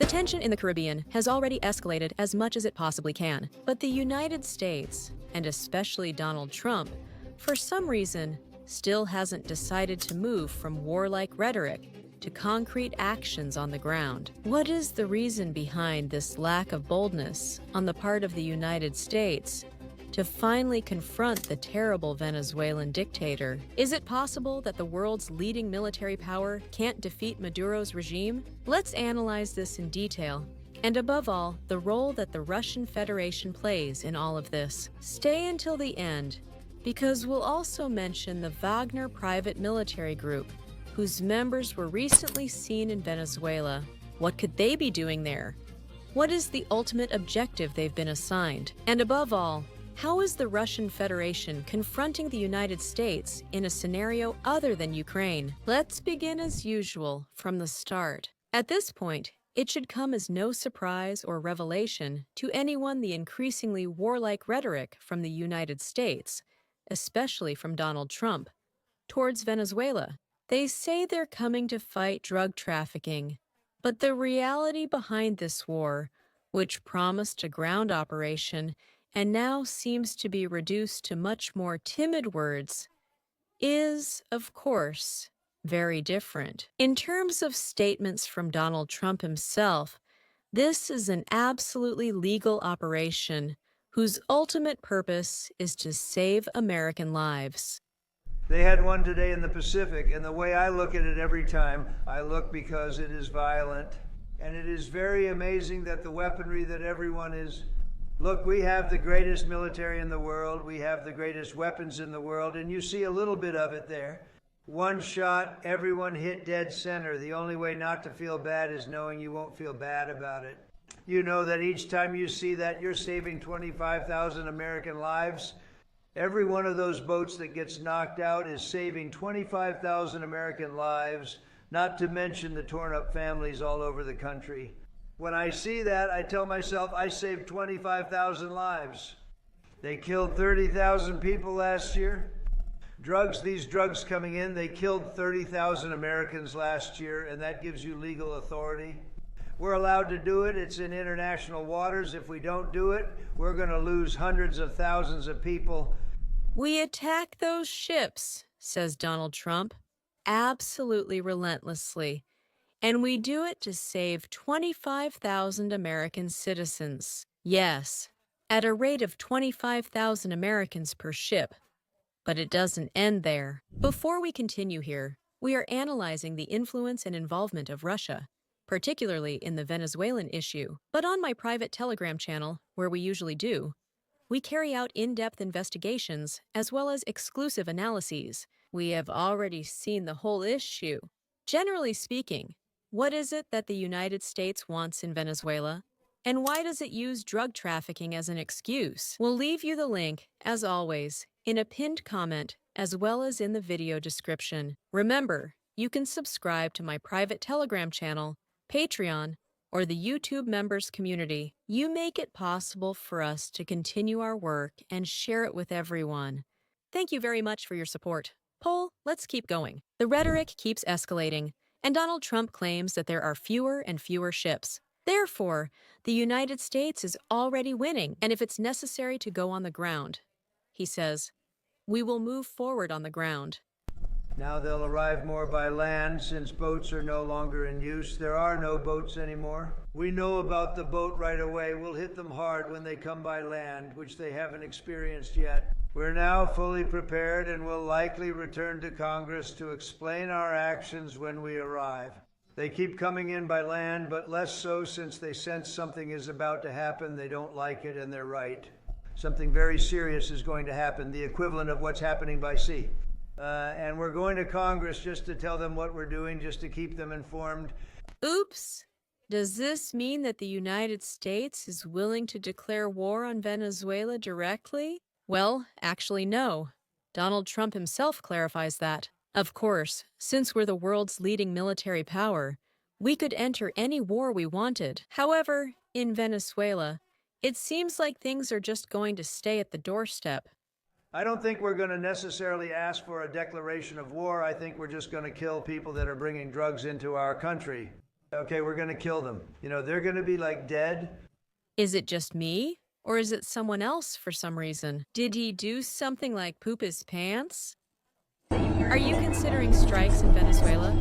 The tension in the Caribbean has already escalated as much as it possibly can, but the United States, and especially Donald Trump, for some reason, still hasn't decided to move from warlike rhetoric to concrete actions on the ground. What is the reason behind this lack of boldness on the part of the United States to finally confront the terrible Venezuelan dictator? Is it possible that the world's leading military power can't defeat Maduro's regime? Let's analyze this in detail, and above all, the role that the Russian Federation plays in all of this. Stay until the end, because we'll also mention the Wagner private military group, whose members were recently seen in Venezuela. What could they be doing there? What is the ultimate objective they've been assigned? And above all, how is the Russian Federation confronting the United States in a scenario other than Ukraine? Let's begin as usual from the start. At this point, it should come as no surprise or revelation to anyone the increasingly warlike rhetoric from the United States, especially from Donald Trump, towards Venezuela. They say they're coming to fight drug trafficking, but the reality behind this war, which promised a ground operation and now seems to be reduced to much more timid words, is, of course, very different. In terms of statements from Donald Trump himself, this is an absolutely legal operation whose ultimate purpose is to save American lives. They had one today in the Pacific, and the way I look at it every time, I look because it is violent. And it is very amazing that the weaponry that everyone is, look, we have the greatest military in the world, we have the greatest weapons in the world, and you see a little bit of it there. One shot, everyone hit dead center. The only way not to feel bad is knowing you won't feel bad about it. You know that each time you see that, you're saving 25,000 American lives. Every one of those boats that gets knocked out is saving 25,000 American lives, not to mention the torn up families all over the country. When I see that, I tell myself I saved 25,000 lives. They killed 30,000 people last year. These drugs coming in, they killed 30,000 Americans last year, and that gives you legal authority. We're allowed to do it. It's in international waters. If we don't do it, we're going to lose hundreds of thousands of people. We attack those ships, says Donald Trump, absolutely relentlessly, and we do it to save 25,000 American citizens. Yes, at a rate of 25,000 Americans per ship. But it doesn't end there. Before we continue here, we are analyzing the influence and involvement of Russia, particularly in the Venezuelan issue. But on my private Telegram channel, where we usually do, we carry out in-depth investigations as well as exclusive analyses. We have already seen the whole issue. Generally speaking, what is it that the United States wants in Venezuela? And why does it use drug trafficking as an excuse? We'll leave you the link, as always, in a pinned comment as well as in the video description. Remember, you can subscribe to my private Telegram channel, Patreon, or the YouTube members community. You make it possible for us to continue our work and share it with everyone. Thank you very much for your support. Poll, let's keep going. The rhetoric keeps escalating, and Donald Trump claims that there are fewer and fewer ships. Therefore, the United States is already winning, and if it's necessary to go on the ground, he says, we will move forward on the ground. Now they'll arrive more by land since boats are no longer in use. There are no boats anymore. We know about the boat right away. We'll hit them hard when they come by land, which they haven't experienced yet. We're now fully prepared and will likely return to Congress to explain our actions when we arrive. They keep coming in by land, but less so since they sense something is about to happen. They don't like it, and they're right. Something very serious is going to happen, the equivalent of what's happening by sea. And we're going to Congress just to tell them what we're doing, just to keep them informed. Oops! Does this mean that the United States is willing to declare war on Venezuela directly? Well, actually no. Donald Trump himself clarifies that. Of course, since we're the world's leading military power, we could enter any war we wanted. However, in Venezuela, it seems like things are just going to stay at the doorstep. I don't think we're going to necessarily ask for a declaration of war. I think we're just going to kill people that are bringing drugs into our country. Okay, we're going to kill them. They're going to be like dead. Is it just me? Or is it someone else for some reason? Did he do something like poop his pants? Are you considering strikes in Venezuela?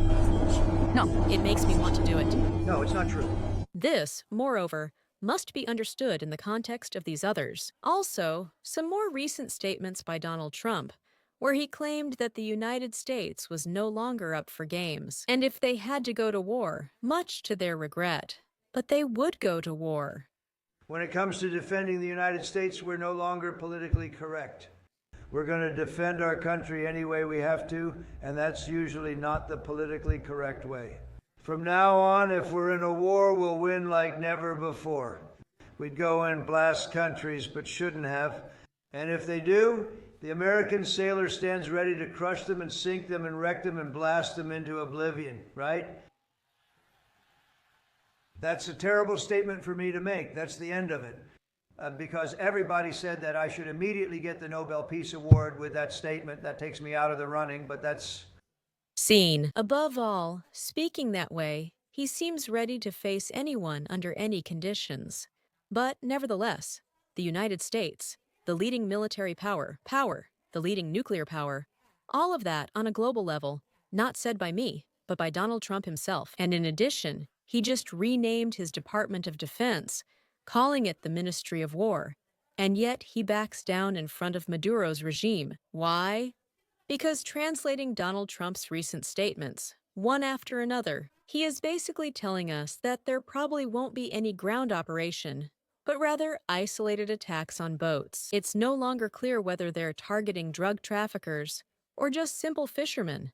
No. It makes me want to do it. No, it's not true. This, moreover, must be understood in the context of these others. Also, some more recent statements by Donald Trump, where he claimed that the United States was no longer up for games, and if they had to go to war, much to their regret, but they would go to war. When it comes to defending the United States, we're no longer politically correct. We're going to defend our country any way we have to, and that's usually not the politically correct way. From now on, if we're in a war, we'll win like never before. We'd go and blast countries, but shouldn't have. And if they do, the American sailor stands ready to crush them and sink them and wreck them and blast them into oblivion, right? That's a terrible statement for me to make. That's the end of it. Because everybody said that I should immediately get the Nobel Peace Award with that statement. That takes me out of the running, but that's... Scene. Above all, speaking that way, he seems ready to face anyone under any conditions. But nevertheless, the United States, the leading military power, the leading nuclear power, all of that on a global level, not said by me, but by Donald Trump himself. And in addition, he just renamed his Department of Defense, calling it the Ministry of War. And yet he backs down in front of Maduro's regime. Why? Because translating Donald Trump's recent statements, one after another, he is basically telling us that there probably won't be any ground operation, but rather isolated attacks on boats. It's no longer clear whether they're targeting drug traffickers or just simple fishermen,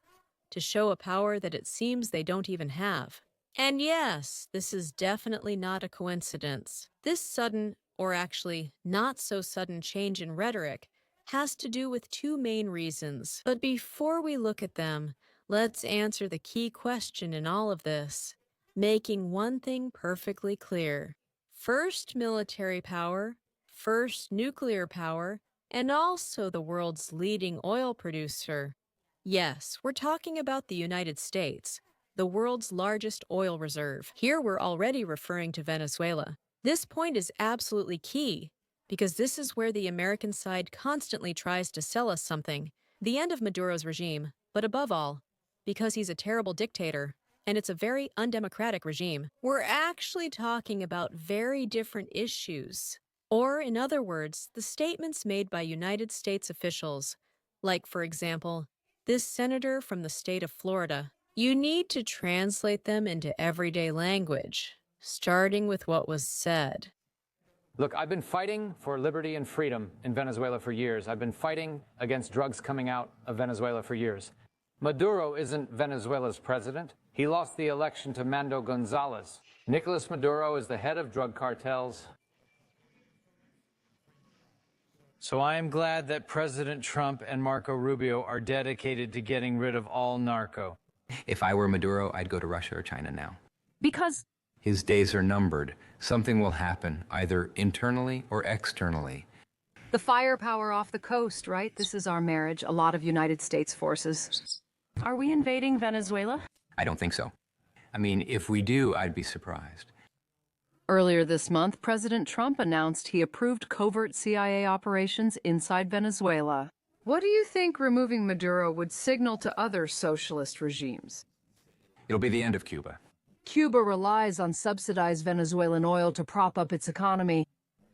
to show a power that it seems they don't even have. And yes, this is definitely not a coincidence. This sudden, or actually not so sudden change in rhetoric has to do with two main reasons. But before we look at them, let's answer the key question in all of this, making one thing perfectly clear. First military power, first nuclear power, and also the world's leading oil producer. Yes, we're talking about the United States, the world's largest oil reserve. Here we're already referring to Venezuela. This point is absolutely key, because this is where the American side constantly tries to sell us something. The end of Maduro's regime, but above all, because he's a terrible dictator, and it's a very undemocratic regime. We're actually talking about very different issues. Or, in other words, the statements made by United States officials, like, for example, this senator from the state of Florida. You need to translate them into everyday language, starting with what was said. Look, I've been fighting for liberty and freedom in Venezuela for years. I've been fighting against drugs coming out of Venezuela for years. Maduro isn't Venezuela's president. He lost the election to Mando Gonzalez. Nicolas Maduro is the head of drug cartels. So I am glad that President Trump and Marco Rubio are dedicated to getting rid of all narco. If I were Maduro, I'd go to Russia or China now. Because His days are numbered. Something will happen, either internally or externally. the firepower off the coast, right? This is our marriage, a lot of United States forces. Are we invading Venezuela? I don't think so. I mean, if we do, I'd be surprised. Earlier this month, President Trump announced he approved covert CIA operations inside Venezuela. What do you think removing Maduro would signal to other socialist regimes? It'll be the end of Cuba. Cuba relies on subsidized Venezuelan oil to prop up its economy.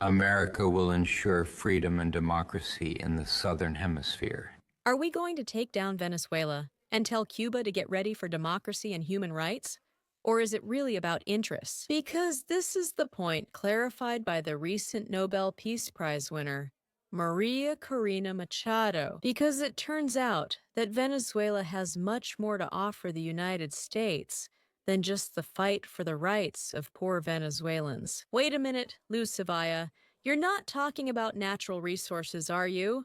America will ensure freedom and democracy in the Southern Hemisphere. Are we going to take down Venezuela and tell Cuba to get ready for democracy and human rights? Or is it really about interests? Because this is the point clarified by the recent Nobel Peace Prize winner, Maria Corina Machado. Because it turns out that Venezuela has much more to offer the United States than just the fight for the rights of poor Venezuelans. Wait a minute, Liu Sivaya. You're not talking about natural resources, are you?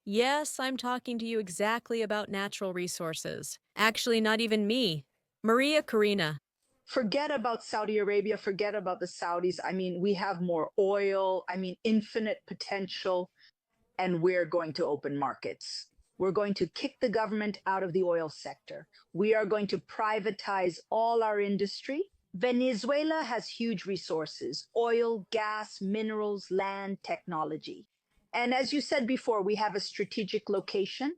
Yes, I'm talking to you exactly about natural resources. Actually, not even me. Maria Corina. Forget about Saudi Arabia, forget about the Saudis. I mean, we have more oil, infinite potential, and we're going to open markets. We're going to kick the government out of the oil sector. We are going to privatize all our industry, Venezuela has huge resources: oil, gas, minerals, land, technology. And as you said before, we have a strategic location,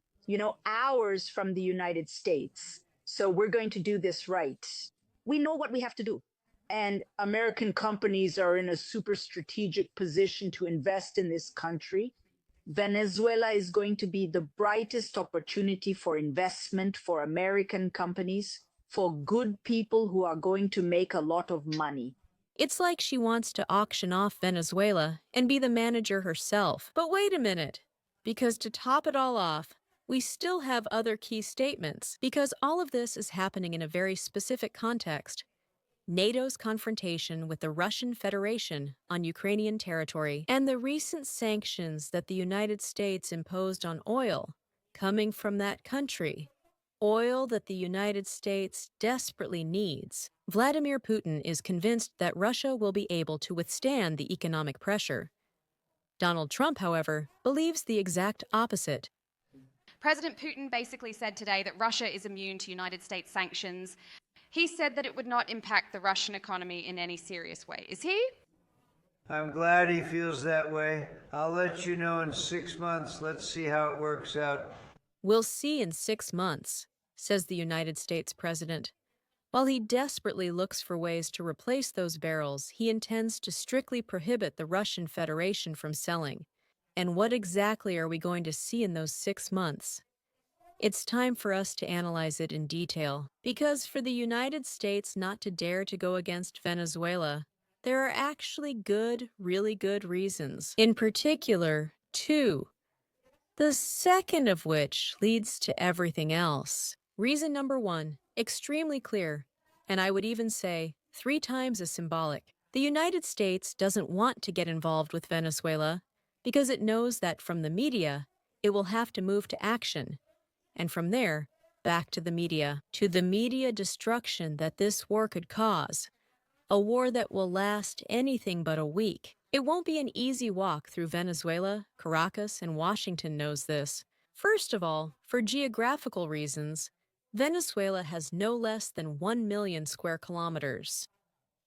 hours from the United States. So we're going to do this right. We know what we have to do. And American companies are in a super strategic position to invest in this country. Venezuela is going to be the brightest opportunity for investment for American companies, for good people who are going to make a lot of money. It's like she wants to auction off Venezuela and be the manager herself. But wait a minute, because to top it all off, we still have other key statements, because all of this is happening in a very specific context. NATO's confrontation with the Russian Federation on Ukrainian territory, and the recent sanctions that the United States imposed on oil coming from that country. Oil that the United States desperately needs. Vladimir Putin is convinced that Russia will be able to withstand the economic pressure. Donald Trump, however, believes the exact opposite. President Putin basically said today that Russia is immune to United States sanctions. He said that it would not impact the Russian economy in any serious way. Is he? I'm glad he feels that way. I'll let you know in 6 months. Let's see how it works out. We'll see in 6 months, says the United States president. While he desperately looks for ways to replace those barrels, he intends to strictly prohibit the Russian Federation from selling. And what exactly are we going to see in those 6 months? It's time for us to analyze it in detail, because for the United States not to dare to go against Venezuela, there are actually really good reasons. In particular, two. The second of which leads to everything else. Reason number one, extremely clear, and I would even say 3 times as symbolic. The United States doesn't want to get involved with Venezuela because it knows that from the media, it will have to move to action. And from there, back to the media destruction that this war could cause. A war that will last anything but a week. It won't be an easy walk through Venezuela. Caracas and Washington knows this. First of all, for geographical reasons, Venezuela has no less than 1 million square kilometers.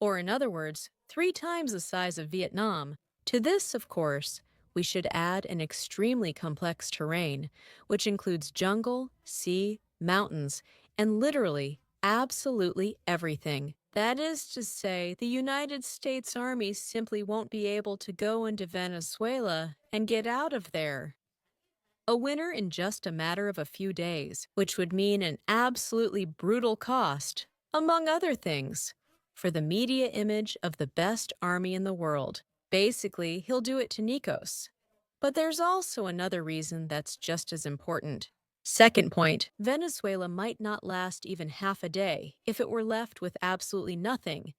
Or in other words, 3 times the size of Vietnam. To this, of course, we should add an extremely complex terrain, which includes jungle, sea, mountains, and literally, absolutely everything. That is to say, the United States Army simply won't be able to go into Venezuela and get out of there. A winter in just a matter of a few days, which would mean an absolutely brutal cost, among other things, for the media image of the best army in the world. Basically, he'll do it to Nikos. But there's also another reason that's just as important. Second point, Venezuela might not last even half a day if it were left with absolutely nothing.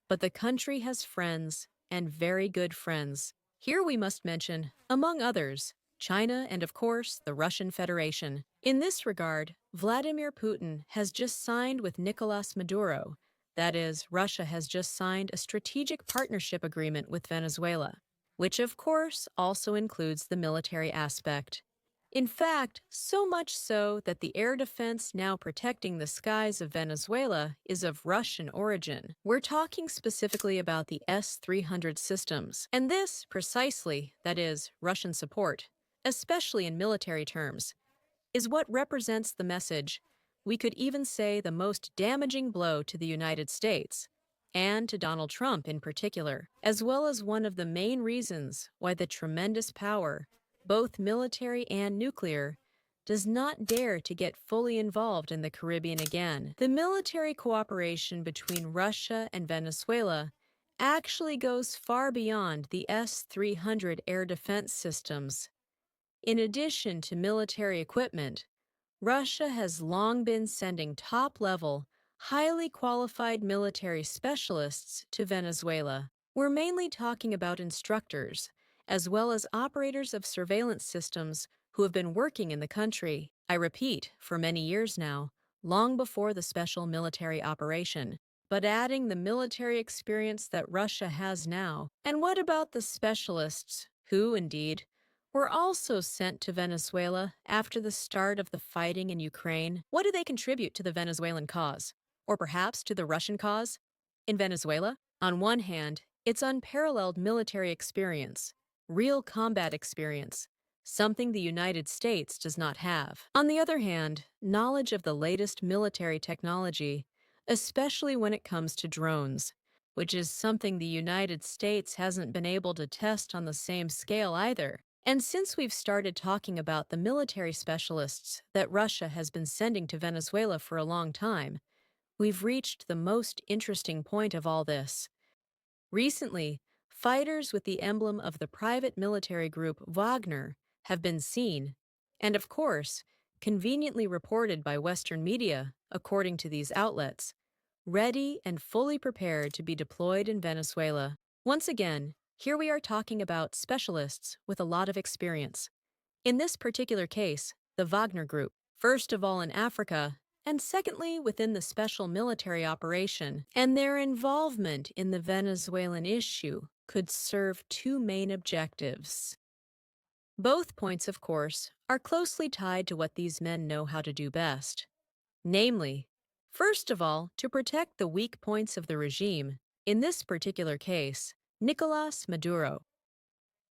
But the country has friends, and very good friends. Here we must mention, among others, China and, of course, the Russian Federation. In this regard, Vladimir Putin has just signed with Nicolas Maduro. That is, Russia has just signed a strategic partnership agreement with Venezuela, which of course also includes the military aspect. In fact, so much so that the air defense now protecting the skies of Venezuela is of Russian origin. We're talking specifically about the S-300 systems, and this, precisely, that is, Russian support, especially in military terms, is what represents the message, we could even say the most damaging blow to the United States, and to Donald Trump in particular, as well as one of the main reasons why the tremendous power, both military and nuclear, does not dare to get fully involved in the Caribbean again. The military cooperation between Russia and Venezuela actually goes far beyond the S-300 air defense systems. In addition to military equipment, Russia has long been sending top-level, highly qualified military specialists to Venezuela. We're mainly talking about instructors, as well as operators of surveillance systems who have been working in the country, I repeat, for many years now, long before the special military operation. But adding the military experience that Russia has now, and what about the specialists who, indeed, were also sent to Venezuela after the start of the fighting in Ukraine? What do they contribute to the Venezuelan cause? Or perhaps to the Russian cause? In Venezuela, on one hand, it's unparalleled military experience, real combat experience, something the United States does not have. On the other hand, knowledge of the latest military technology, especially when it comes to drones, which is something the United States hasn't been able to test on the same scale either. And since we've started talking about the military specialists that Russia has been sending to Venezuela for a long time, we've reached the most interesting point of all this. Recently, fighters with the emblem of the private military group Wagner have been seen, and of course, conveniently reported by Western media, according to these outlets, ready and fully prepared to be deployed in Venezuela. Once again, here we are talking about specialists with a lot of experience. In this particular case, the Wagner Group, first of all in Africa, and secondly within the special military operation, and their involvement in the Venezuelan issue could serve two main objectives. Both points, of course, are closely tied to what these men know how to do best. Namely, first of all, to protect the weak points of the regime, in this particular case, Nicolas Maduro.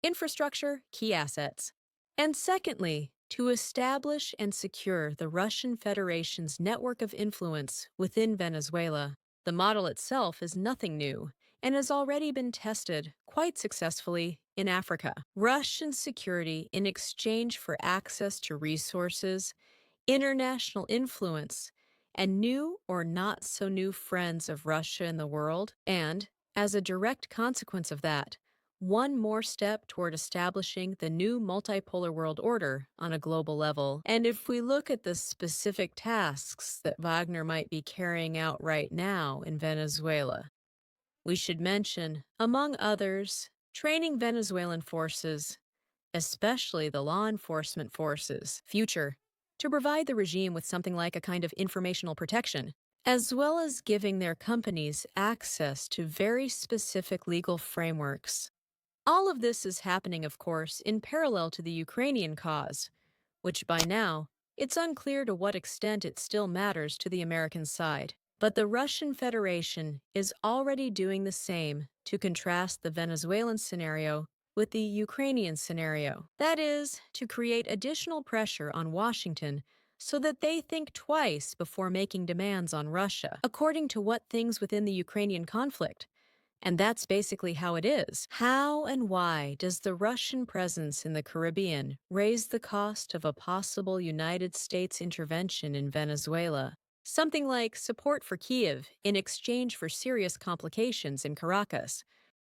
Infrastructure, key assets. And secondly, to establish and secure the Russian Federation's network of influence within Venezuela. The model itself is nothing new and has already been tested quite successfully in Africa. Russian security in exchange for access to resources, international influence, and new or not so new friends of Russia in the world, and, as a direct consequence of that, one more step toward establishing the new multipolar world order on a global level. And if we look at the specific tasks that Wagner might be carrying out right now in Venezuela, we should mention, among others, training Venezuelan forces, especially the law enforcement forces, future, to provide the regime with something like a kind of informational protection, as well as giving their companies access to very specific legal frameworks. All of this is happening, of course, in parallel to the Ukrainian cause, which by now, it's unclear to what extent it still matters to the American side. But the Russian Federation is already doing the same to contrast the Venezuelan scenario with the Ukrainian scenario. That is, to create additional pressure on Washington so that they think twice before making demands on Russia, according to what things within the Ukrainian conflict. And that's basically how it is. How and why does the Russian presence in the Caribbean raise the cost of a possible United States intervention in Venezuela? Something like support for Kiev in exchange for serious complications in Caracas.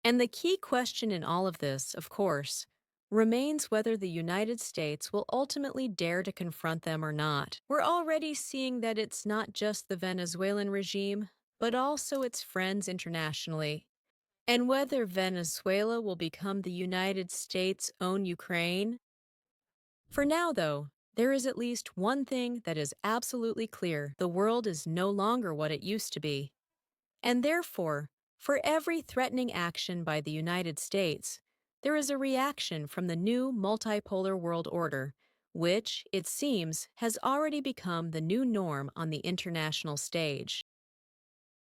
And the key question in all of this, of course, remains whether the United States will ultimately dare to confront them or not. We're already seeing that it's not just the Venezuelan regime, but also its friends internationally. And whether Venezuela will become the United States' own Ukraine? For now, though, there is at least one thing that is absolutely clear. The world is no longer what it used to be. And therefore, for every threatening action by the United States, there is a reaction from the new multipolar world order, which, it seems, has already become the new norm on the international stage.